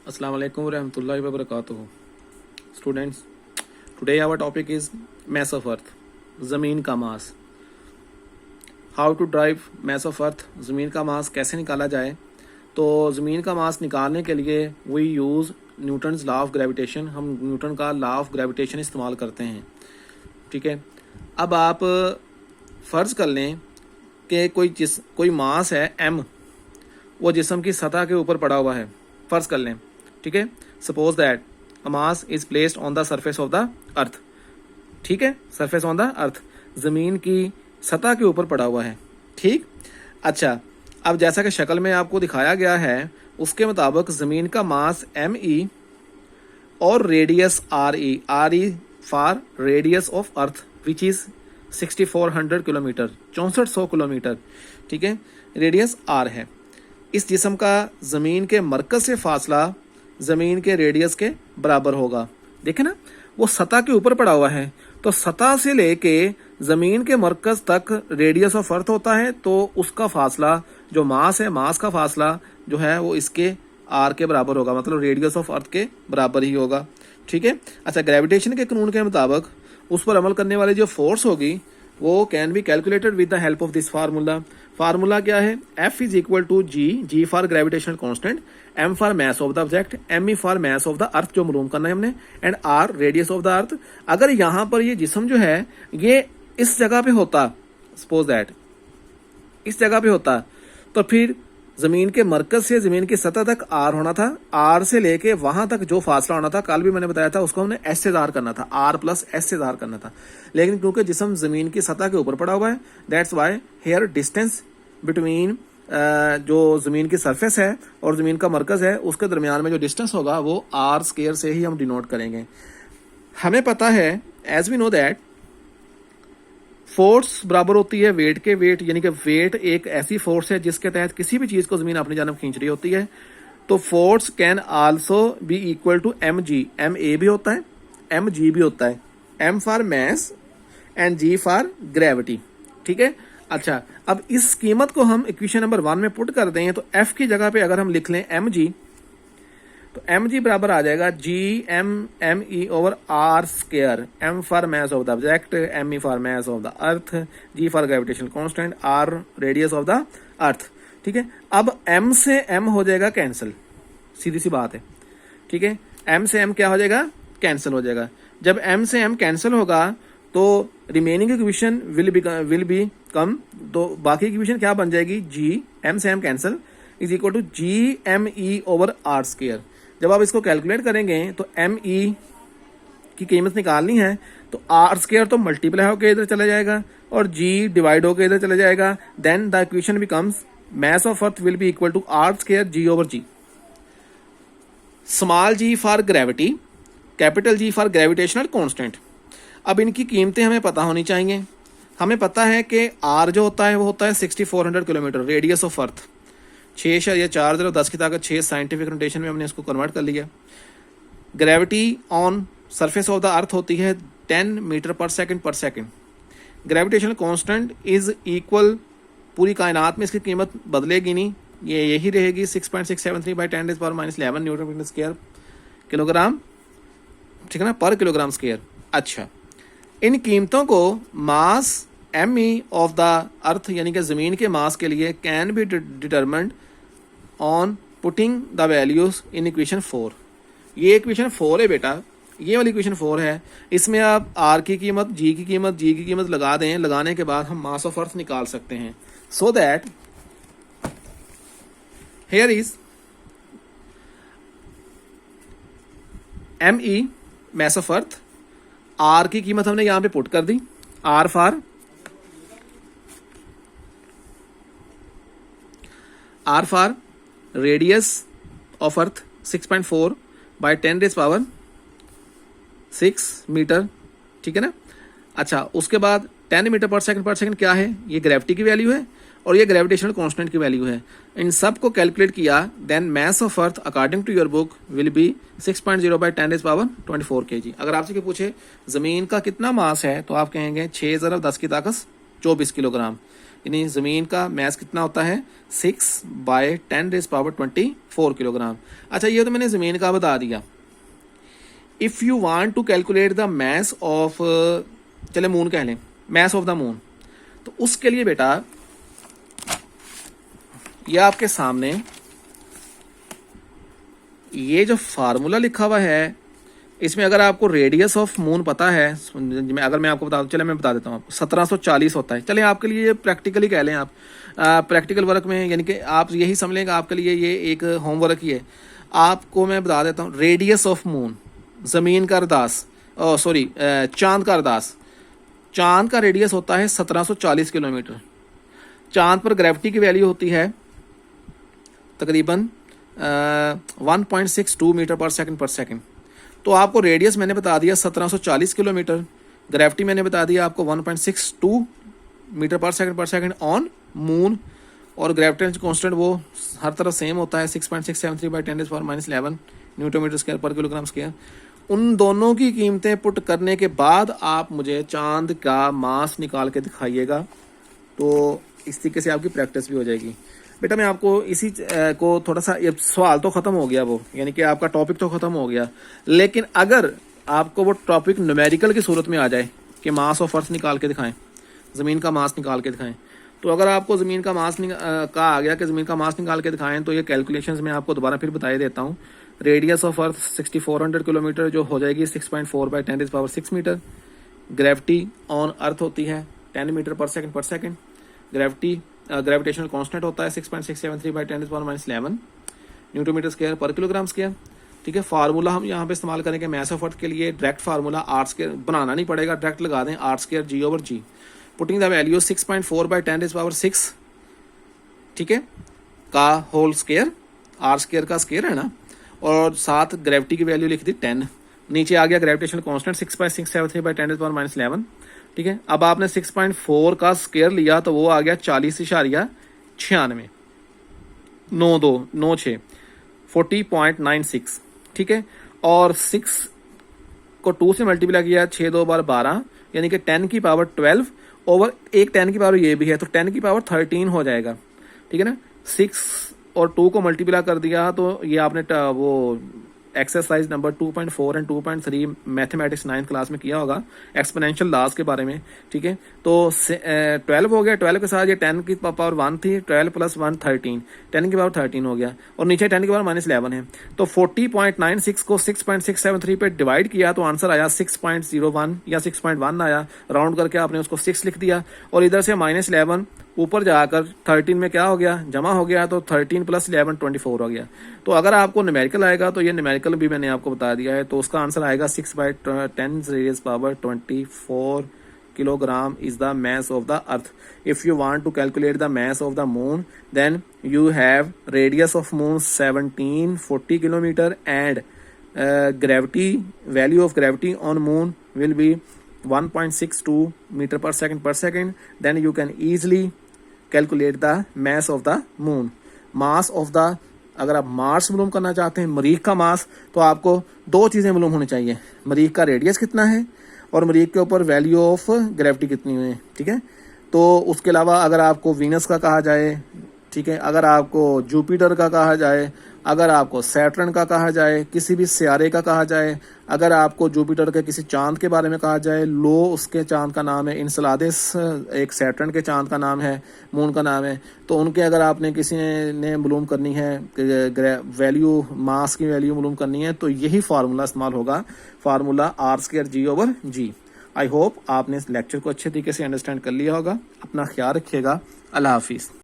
Assalamu alaikum warahmatullahi wabarakatuh. Students, today our topic is mass of earth, ज़मीन का मास. How to drive mass of earth, ज़मीन का मास कैसे निकाला जाए. तो ज़मीन का मास निकालने के लिए we use Newton's law of gravitation. हम न्यूटन का लॉ ऑफ ग्रेविटेशन इस्तेमाल करते हैं. ठीक है. अब आप फ़र्ज़ कर लें कि कोई मास है m, वो जिस्म की सतह के ऊपर पड़ा हुआ है. फ़र्ज़ कर लें. ठीक है. Suppose that a mass is placed on the surface of the अर्थ. ठीक है. सरफेस ऑन द अर्थ, ज़मीन की सतह के ऊपर पड़ा हुआ है. ठीक. अच्छा, अब जैसा कि शक्ल में आपको दिखाया गया है उसके मुताबिक ज़मीन का मास ME और radius RE for radius of earth which is 6400 kilometre, 6400 kilometre. ठीक है. रेडियस R है. इस जिस्म का ज़मीन के मरकज़ से फासला ज़मीन के रेडियस के बराबर होगा. देखें ना, वो सतह के ऊपर पड़ा हुआ है, तो सतह से लेके ज़मीन के मरकज़ तक रेडियस ऑफ अर्थ होता है. तो उसका फासला जो मास है, मास का फासला जो है वो इसके R के बराबर होगा, मतलब रेडियस ऑफ अर्थ के बराबर ही होगा. ठीक है. अच्छा, ग्रेविटेशन के कानून के मुताबिक उस पर अमल करने वाली जो फोर्स होगी वो can be calculated with the help of this formula. Formula क्या है? F is equal to G for gravitational constant, M for mass of the object, ME for mass of the earth जो मालूम करना है हमने, and R radius of the earth. अगर यहाँ पर ये जिस्म जो है ये इस जगह पे होता, सपोज दैट इस जगह पे होता, तो फिर ज़मीन के मरकज से ज़मीन की सतह तक R होना था. R से लेके वहां तक जो फासला होना था, कल भी मैंने बताया था, उसको हमने S से ज़ाहिर करना था, R प्लस S से ज़ाहिर करना था. लेकिन क्योंकि जिस्म ज़मीन की सतह के ऊपर पड़ा हुआ है, that's why here distance between जो ज़मीन की सरफेस है और ज़मीन का मरकज़ है उसके दरमियान में जो डिस्टेंस होगा वो R स्क्वायर से ही हम डिनोट करेंगे. हमें पता है, as we know that, force बराबर होती है वेट के. वेट यानी कि वेट एक ऐसी फोर्स है जिसके तहत किसी भी चीज़ को ज़मीन अपनी जानब खींच रही होती है. तो force can also be equal to mg. ma भी होता है, mg भी होता है. m for mass and g for gravity. ठीक है. अच्छा, अब इस कीमत को हम इक्वेशन नंबर 1 में पुट कर दें तो f की जगह पे अगर हम लिख लें mg, तो mg बराबर आ जाएगा GMME over R square. M for mass of the object, ME for mass of the earth, G for gravitational constant, R radius of the अर्थ. ठीक है. अब M से M हो जाएगा कैंसिल, सीधी सी बात है. ठीक है. M से M क्या हो जाएगा? कैंसिल हो जाएगा. जब M से M कैंसिल होगा तो remaining equation will be come, तो बाकी इक्वेशन क्या बन जाएगी? M से M cancel is equal to GME over R square. जब आप इसको कैलकुलेट करेंगे तो ME की कीमत निकालनी है तो R स्क्वायर तो मल्टीप्लाई होकर इधर चला जाएगा और G डिवाइड होकर इधर चला जाएगा. Then the equation becomes mass of earth will be equal to R square G over G. Small g for gravity, capital G for gravitational constant. अब इनकी कीमतें हमें पता होनी चाहिए. हमें पता है कि R जो होता है वो होता है 6400 किलोमीटर, रेडियस ऑफ अर्थ. 6 या 4 0 10 की ताकत 6 साइंटिफिक नोटेशन में हमने इसको कन्वर्ट कर लिया. Gravity on surface of the अर्थ होती है 10 मीटर पर second. Gravitational constant is equal, पूरी कायनात में इसकी कीमत बदलेगी नहीं, ये यही रहेगी 6.673 by 10⁻11 newton metre square kilogram. ठीक है ना, पर किलोग्राम स्क्वायर. अच्छा, इन कीमतों को मास ME ऑफ द अर्थ यानी कि ज़मीन के मास के लिए can be determined on putting the values in equation 4. ये इक्वेशन 4 है बेटा, ये वाली इक्वेशन 4 है. इसमें आप R की कीमत, G की कीमत, G की कीमत लगा दें. लगाने के बाद हम मास ऑफ अर्थ निकाल सकते हैं. So that here is ME mass of earth, R की कीमत हमने यहां पे पुट कर दी, R for radius of earth 6.4 by 10⁻6 metre. ठीक है ना. अच्छा, उसके बाद 10 मीटर पर सेकंड क्या है? ये ग्रेविटी की वैल्यू है और ये ग्रेविटेशनल कांस्टेंट की वैल्यू है. इन सब को कैलकुलेट किया, then mass of earth according to your book will be 6.0 by 10⁻24 kg. अगर आपसे कि पूछे ज़मीन का कितना मास है तो आप कहेंगे 6 × 10 की ताकत 24 किलोग्राम. यानी ज़मीन का मैस कितना होता है 6/10⁻24 किलोग्राम। अच्छा ये तो मैंने ज़मीन का बता दिया। If you want to calculate the mass of, चले मून कह लें, मैस ऑफ द मून, तो उसके लिए बेटा ये आपके सामने ये जो फार्मूला लिखा हुआ है, इसमें अगर आपको रेडियस ऑफ मून पता है, अगर मैं आपको बता दूं, चले मैं बता देता हूँ आपको, 1740 होता है। चले आपके लिए ये प्रैक्टिकली कह लें आप, प्रैक्टिकल वर्क में, यानी कि आप यही समझ लें कि आपके लिए ये एक होमवर्क ही है। आपको मैं बता देता हूँ रेडियस ऑफ मून, ज़मीन का अरदास, सॉरी चांद का अरदास, चांद का रेडियस होता है 1740 किलोमीटर। चांद पर ग्रेविटी की वैल्यू होती है तकरीबन 1.62 मीटर पर सेकंड। तो आपको रेडियस मैंने बता दिया 1740 किलोमीटर, ग्रेविटी मैंने बता दिया आपको 1.62 मीटर पर सेकंड ऑन मून, और ग्रेविटेशनल कांस्टेंट वो हर तरफ सेम होता है 6.673/10⁻11 न्यूटन मीटर स्क्वायर पर किलोग्राम स्क्वायर। उन दोनों की कीमतें पुट करने के बाद आप मुझे चांद का मास निकाल के दिखाइएगा, तो इस तरीके से आपकी प्रैक्टिस भी हो जाएगी। बेटा मैं आपको इसी को थोड़ा सा, ये सवाल तो खत्म हो गया वो, यानी कि आपका टॉपिक तो खत्म हो गया, लेकिन अगर आपको वो टॉपिक न्यूमेरिकल की सूरत में आ जाए कि मास ऑफ अर्थ निकाल के दिखाएं, ज़मीन का मास निकाल के दिखाएं, तो अगर आपको ज़मीन का मास का आ गया कि ज़मीन का मास निकाल के दिखाएं, तो ये कैलकुलेशंस मैं आपको दोबारा फिर बता देता हूँ। रेडियस ऑफ अर्थ 6400 किलोमीटर जो हो जाएगी 6.4/10⁻6 मीटर। ग्रेविटी ऑन अर्थ होती है 10 मीटर पर सेकंड। ग्रेविटेशनल कांस्टेंट होता है 6.673/10⁻11 न्यूटन मीटर स्क्वायर पर किलोग्राम स्क्वायर। ठीक है, फार्मूला हम यहाँ पे इस्तेमाल करेंगे मैस ऑफ अर्थ के लिए, डायरेक्ट फार्मूला आर स्क्वायर, बनाना नहीं पड़ेगा, डायरेक्ट लगा दें r²g/g, पुटिंग द वैल्यू 6.4/10⁻6, ठीक है, का होल स्क्वायर, आर स्क्वायर का स्क्वायर है ना, और साथ ग्रेविटी की वैल्यू लिख दी 10, नीचे आ गया ग्रेविटेशनल कांस्टेंट 6.673/10⁻11। ठीक है, अब आपने 6.4 का स्क्वायर लिया तो वो आ गया 40.96 40.96। ठीक है, और 6 को 2 से मल्टीप्लाई किया, 6 2 बार 12, यानी कि 10 की पावर 12 ओवर एक 10 की पावर ये भी है, तो 10 की पावर 13 हो जाएगा। ठीक है ना, 6 और 2 को मल्टीप्लाई कर दिया, तो ये आपने वो exercise number 2.4 and 2.3 mathematics 9th class में किया होगा, एक्सपोनेंशियल लॉज के बारे में। ठीक है, तो 12 हो गया, 12 के साथ ये 10 की पावर 1 थी, 12 + 1 13, 10 की पावर 13 हो गया, और नीचे 10 की पावर -11 है। तो 40.96 को 6.673 पे डिवाइड किया तो आंसर आया 6.01 या 6.1 आया, राउंड करके आपने उसको 6 लिख दिया, और इधर से -11 ऊपर जाकर 13 में क्या हो गया, जमा हो गया, तो 13 + 11 24 हो गया। तो अगर आपको न्यूमेरिकल आएगा तो ये न्यूमेरिकल भी मैंने आपको बता दिया है, तो उसका आंसर आएगा 6/10⁻24 kilogram is the mass of the earth. If you want to calculate the mass of the moon, then you have radius of moon 1740 kilometer and value of gravity on moon will be 1.62 meter per second. Then you can easily calculate the mass of the moon. Mass of the, अगर आप Mars मालूम करना चाहते हैं, मरीख का मास, तो आपको 2 चीज़ें मालूम होनी चाहिए, मरीख का रेडियस कितना है और मरीख के ऊपर वैल्यू ऑफ ग्रेविटी कितनी है। ठीक है, तो उसके अलावा अगर आपको वीनस का कहा जाए, ठीक है, अगर आपको जुपिटर का कहा जाए, अगर आपको सैटर्न का कहा जाए, किसी भी सियारे का कहा जाए, अगर आपको जुपिटर के किसी चांद के बारे में कहा जाए, लो उसके चांद का नाम है, इनसेलाडस एक सैटर्न के चांद का नाम है, मून का नाम है, तो उनके अगर आपने किसी ने मालूम करनी है वैल्यू, मास की वैल्यू मालूम करनी है, तो यही फार्मूला इस्तेमाल होगा, फार्मूला r²g/g। आई होप आपने इस लेक्चर को अच्छे तरीके से अंडरस्टैंड कर लिया होगा। अपना ख्याल रखिएगा। अल्लाह हाफिज़।